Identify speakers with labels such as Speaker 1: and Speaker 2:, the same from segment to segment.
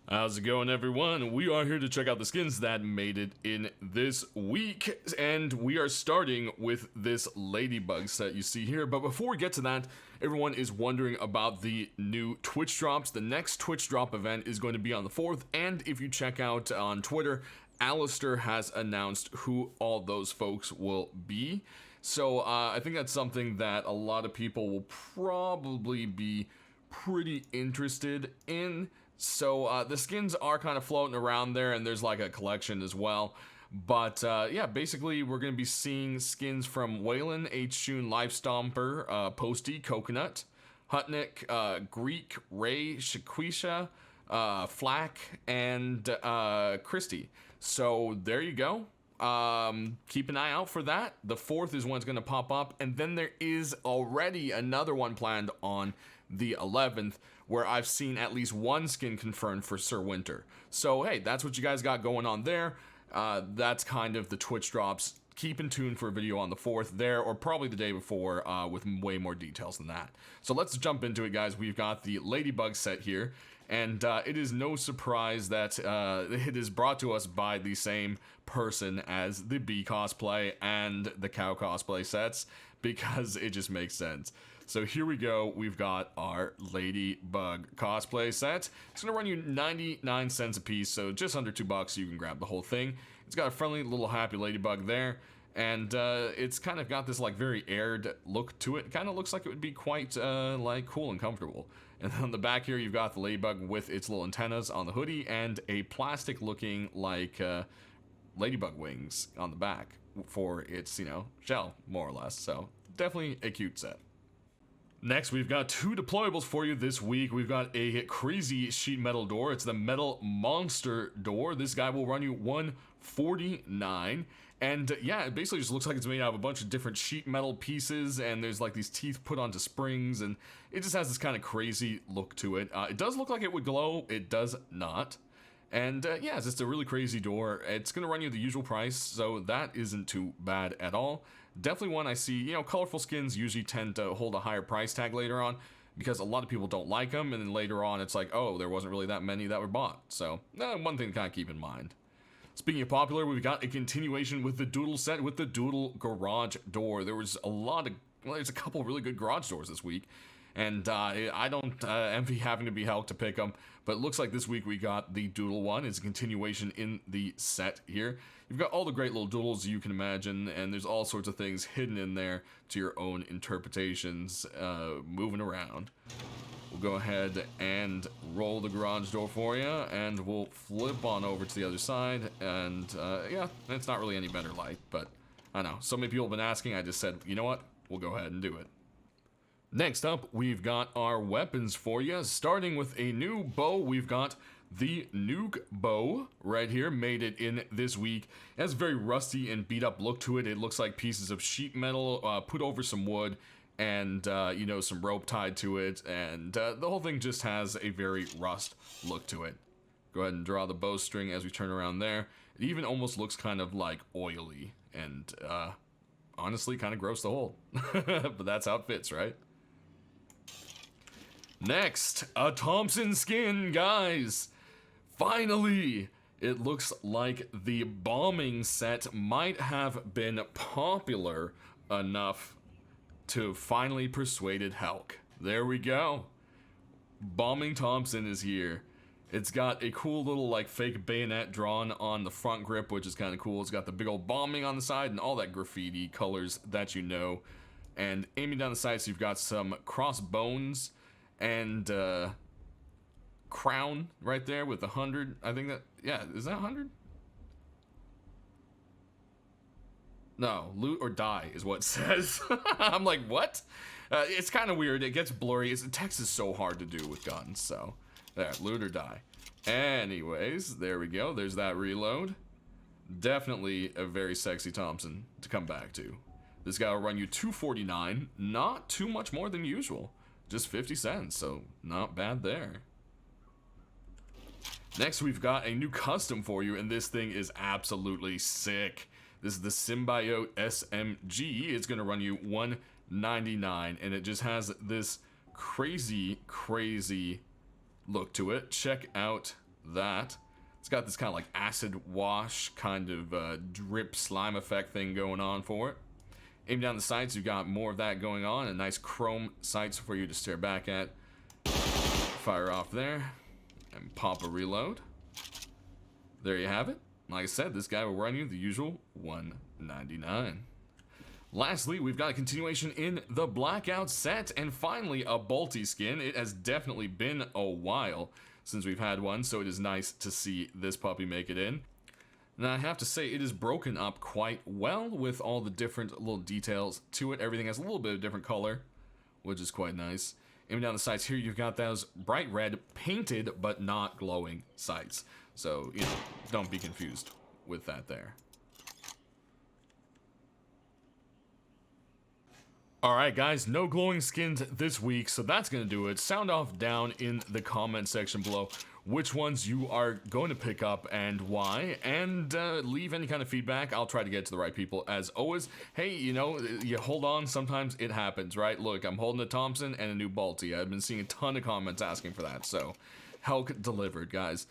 Speaker 1: How's it going, everyone? We are here to check out the skins that made it in this week, and we are starting with this Ladybug set you see here. But before we get to that, everyone is wondering about the new Twitch drops. The next Twitch drop event is going to be on the 4th, and if you check out on Twitter, Alistair has announced who all those folks will be. So I think that's something that a lot of people will probably be pretty interested in. So the skins are kind of floating around there, and there's like a collection as well. But yeah, basically we're going to be seeing skins from Waylon, H-Shun, Life Stomper, Posty, Coconut, Hutnik, Greek, Ray, Shaquisha, Flack, and Christy. So there you go. Keep an eye out for that. The 4th is when it's going to pop up, and then there is already another one planned on the 11th, where I've seen at least one skin confirmed for Sir Winter. So hey, that's what you guys got going on there. That's kind of the Twitch drops. Keep in tune for a video on the 4th there, or probably the day before, with way more details than that. So let's jump into it, guys. We've got the Ladybug set here, and it is no surprise that it is brought to us by the same person as the Bee cosplay and the Cow cosplay sets, because it just makes sense. So here we go, we've got our Ladybug cosplay set. It's gonna run you 99 cents a piece, so just under $2 you can grab the whole thing. It's got a friendly little happy ladybug there, and it's kind of got this like very aired look to it. It kind of looks like it would be quite like cool and comfortable. And then on the back here you've got the ladybug with its little antennas on the hoodie and a plastic looking like ladybug wings on the back for its, you know, shell, more or less. So definitely a cute set. Next, we've got two deployables for you this week. We've got a crazy sheet metal door. It's the Metal Monster door. This guy will run you $149. And yeah, it basically just looks like it's made out of a bunch of different sheet metal pieces, and there's like these teeth put onto springs, and it just has this kind of crazy look to it. It does look like it would glow. It does not. And yeah, it's just a really crazy door. It's going to run you the usual price, so that isn't too bad at all. Definitely one I see, you know, colorful skins usually tend to hold a higher price tag later on, because a lot of people don't like them, and then later on it's like, oh, there wasn't really that many that were bought. So, one thing to kind of keep in mind. Speaking of popular, we've got a continuation with the Doodle set with the Doodle garage door. There was a lot of, well, there's a couple really good garage doors this week, and I don't envy having to be helped to pick them, but it looks like this week we got the Doodle one. It's a continuation in the set here. You've got all the great little doodles you can imagine, and there's all sorts of things hidden in there to your own interpretations, moving around. We'll go ahead and roll the garage door for you, and we'll flip on over to the other side, and yeah, it's not really any better light, but I know, so many people have been asking, I just said, you know what, we'll go ahead and do it. Next up, we've got our weapons for you. Starting with a new bow, we've got the Nuke Bow right here. Made it in this week. It has a very rusty and beat up look to it. It looks like pieces of sheet metal put over some wood, and you know, some rope tied to it, and the whole thing just has a very rust look to it. Go ahead and draw the bowstring as we turn around there. It even almost looks kind of like oily, and honestly kind of gross to hold. But that's how it fits, right? Next, a Thompson skin, guys. Finally, it looks like the bombing set might have been popular enough to finally persuaded Hulk. There we go. Bombing Thompson is here. It's got a cool little like fake bayonet drawn on the front grip, which is kind of cool. It's got the big old bombing on the side and all that graffiti colors that you know. And aiming down the sides, you've got some crossbones and crown right there with 100. I think that, yeah, is that 100? No, loot or die is what it says. I'm like, what? It's kind of weird. It gets blurry. Text is so hard to do with guns, so there, loot or die. Anyways, there we go. There's that reload. Definitely a very sexy Thompson to come back to. This guy will run you $249, not too much more than usual. Just 50 cents, so not bad there. Next, we've got a new custom for you, and this thing is absolutely sick. This is the Symbiote SMG. It's going to run you $199, and it just has this crazy look to it. Check out that. It's got this kind of like acid wash kind of drip slime effect thing going on for it. Aim down the sights, you've got more of that going on, and nice chrome sights for you to stare back at. Fire off there, and pop a reload. There you have it. Like I said, this guy will run you the usual $199. Lastly, we've got a continuation in the Blackout set, and finally a Bolty skin. It has definitely been a while since we've had one, so it is nice to see this puppy make it in. Now I have to say, it is broken up quite well with all the different little details to it. Everything has a little bit of different color, which is quite nice. Aiming down the sights here, you've got those bright red, painted but not glowing sights. So, you know, don't be confused with that there. Alright guys, no glowing skins this week, so that's going to do it. Sound off down in the comment section below which ones you are going to pick up and why, and leave any kind of feedback. I'll try to get to the right people as always. Hey, you know, you hold on, sometimes it happens, right? Look, I'm holding a Thompson and a new Bolty. I've been seeing a ton of comments asking for that, so Helk delivered, guys.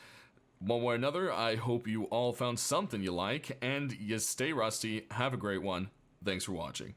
Speaker 1: One way or another, I hope you all found something you like, and you stay rusty. Have a great one. Thanks for watching.